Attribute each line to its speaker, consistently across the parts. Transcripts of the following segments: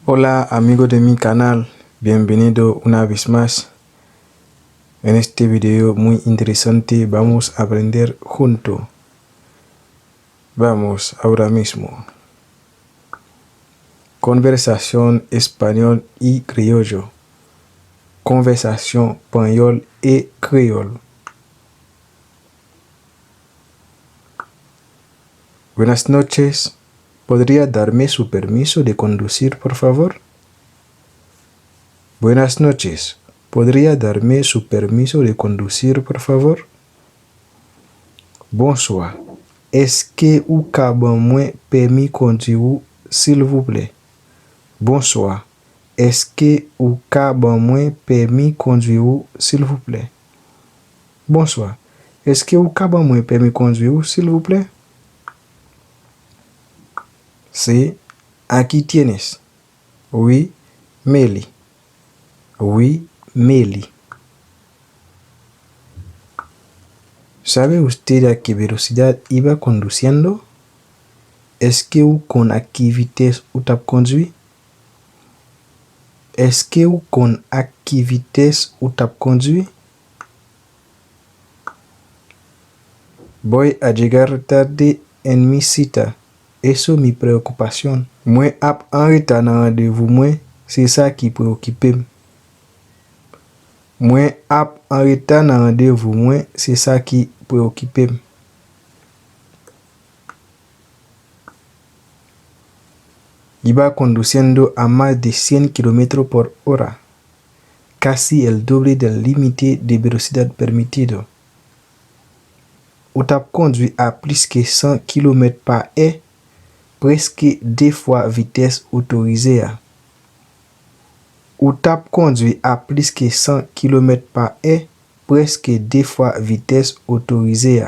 Speaker 1: Hola amigos de mi canal, bienvenido una vez más. En este video muy interesante vamos a aprender juntos. Vamos ahora mismo. Conversación español y criollo. Conversación español y criollo. Buenas noches. ¿Podría darme su permiso de conducir, por favor? Buenas noches. ¿Podría darme su permiso de conducir, por favor? Bonsoir. Est-ce que ou ka ban mwen permis conduire, s'il vous plaît? Bonsoir. Est-ce que ou ka ban mwen permis conduire, s'il vous plaît? Bonsoir. Est-ce que ou ka ban mwen permis conduire, s'il vous plaît? C'est aquí tienes. Oui, Meli. Oui, Meli. ¿Sabe usted a qué velocidad iba conduciendo? ¿Es que ou con a qué vitesse ou tap conduit? ¿Es que ou con a qué vitesse ou tap conduit? Voy a llegar tarde en mi cita. Eso mi preocupación. Mwen ap en retard nan rendez-vous mwen, c'est ça qui préoccupe. Mwen ap en retard nan rendez-vous mwen, c'est ça qui préoccupe. Iba conduciendo a más de 100 km por hora, casi el doble del límite de velocidad permitido. Ou tap conduit à plus que 100 km par heure, presque 2 fois vitesse autorisée. Ou tap conduit à plus que 100 km par heure, presque 2 fois vitesse autorisée.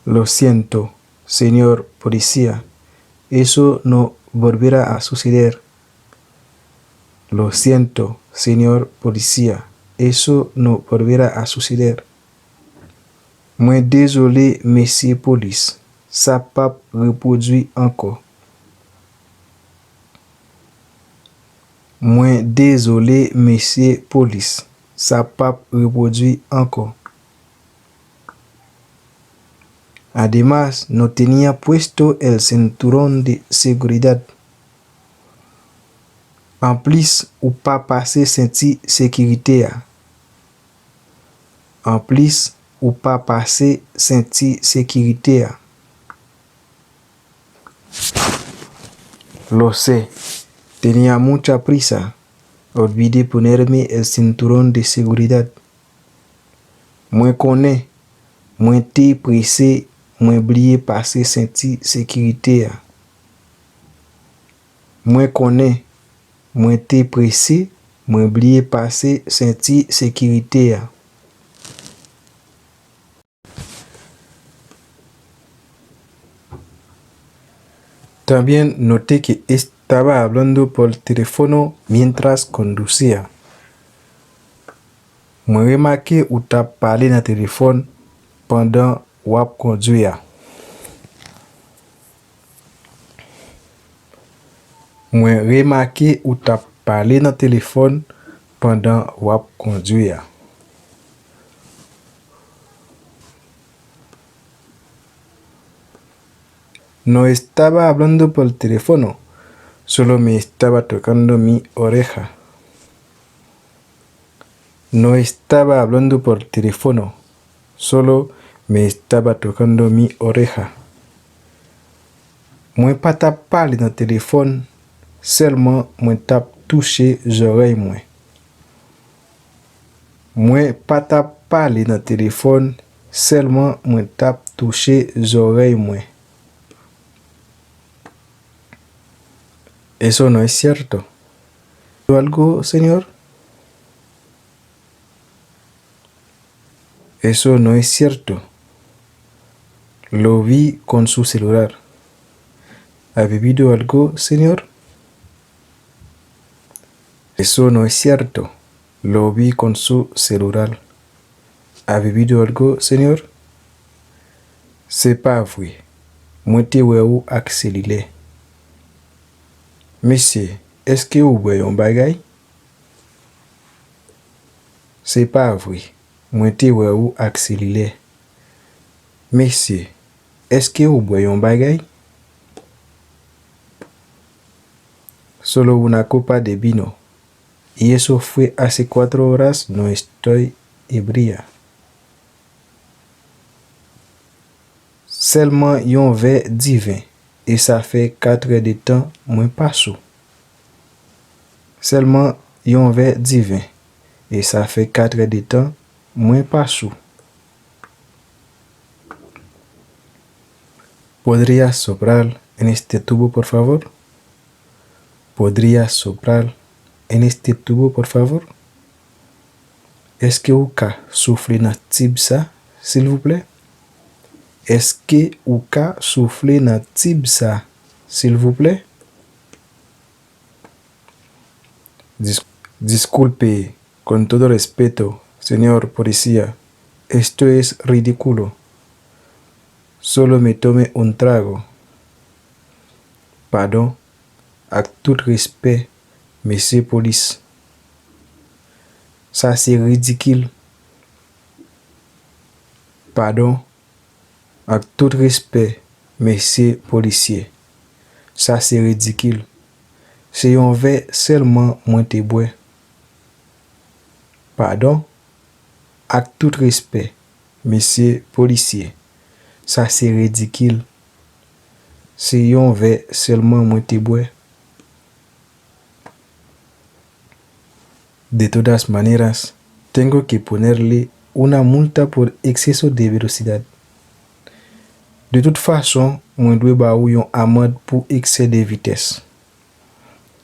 Speaker 1: Lo siento, señor policía. Eso no volverá a suceder. Lo siento, señor policía. Eso no volverá a suceder. Mwen désolé, monsieur police. Ça pas reproduit encore. Mwen désolé, monsieur police. Ça pas reproduit encore. Además, no tenía puesto el cinturón de seguridad. En plus, ou pas passé ceinture sécurité. En plus, ou pas passé ceinture sécurité. Lo sé. Tenía mucha prisa. Olvidé ponerme el cinturón de seguridad. Mwen connais. Mwen te pressé. Mwen oublié passer ceinture sécurité. Mwen connais. Mwen te pressé. Mwen oublié passer ceinture sécurité. También noté que estaba hablando por teléfono mientras conducía. Mwen remarqué ou tap parlé dans téléphone pendant wap conduire. Mwen remarqué ou tap parlé dans téléphone pendant wap conduire. No estaba hablando por teléfono, solo me estaba tocando mi oreja. No estaba hablando por teléfono, solo me estaba tocando mi oreja. Mwen pa tap parler dans téléphone, seulement mwen tap touché l'oreille mwen. Mwen pa tap parler dans téléphone, seulement mwen tap touché l'oreille mwen. Eso no es cierto. ¿Algo, señor? Eso no es cierto. Lo vi con su celular. ¿Ha bebido algo, señor? Eso no es cierto. Lo vi con su celular. ¿Ha bebido algo, señor? C'est pas vrai. Mwen te wè ou ak selile. Monsieur, eske ou bwe yon bagay? Se pa vwe. Mwen te wè ou ak selile. Monsieur, eske ou bwe yon bagay? Solo una copa de vino. Y eso fue hace 4 horas, no estoy ebria. Seulement yon verre divin. Et ça fait 4 heures de temps, moins pas sous. Seulement yon verre divin. Et ça fait 4 heures de temps, moins pas sous. ¿Podría soplar en este tubo, por favor? ¿Podría soplar en este tubo, por favor? Est-ce que ou ka souffler dans tube ça, s'il vous plaît? Est-ce que ou ka souffler dans tube ça, s'il vous plaît? Disculpe, con todo respeto, señor policía, esto es ridículo. Solo me tome un trago. Pardon, avec tout respect, monsieur police. Ça c'est ridicule. Pardon, avec tout respect, monsieur policier. Ça c'est ridicule. C'est un verre seulement moins te bois. Pardon, avec tout respect, monsieur policier. Ça c'est ridicule. C'est un verre seulement moins te bois. De todas maneras, tengo que ponerle una multa por exceso de velocidad. De toute façon, moi dois ba ou yon amende pour excès de vitesse.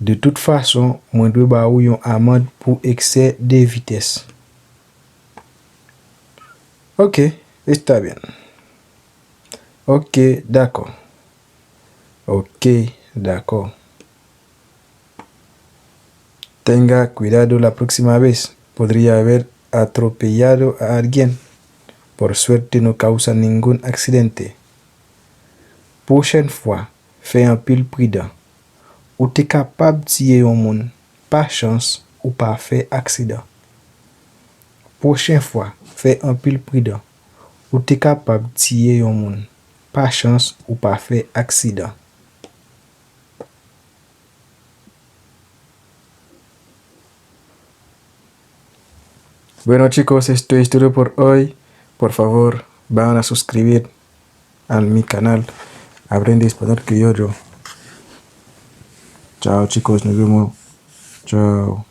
Speaker 1: De toute façon, moi dois ba ou yon amende pour excès de vitesse. Ok, está bien. Ok, d'accord. Ok, d'accord. Tenga cuidado la próxima vez. Podría haber atropellado a alguien. Por suerte no causa ningún accidente. Prochaine fois, fais un pile prudent. Ou t'es capable de tirer un monde. Pas chance ou pas fait accident. Prochaine fois, fais un pile prudent. Ou t'es capable de tirer un monde. Pas chance ou pas fait accident. Bueno chicos, esto es todo por hoy. Por favor, van a suscribir a mi canal. Aprende español criollo. Chao chicos, nos vemos. Chao.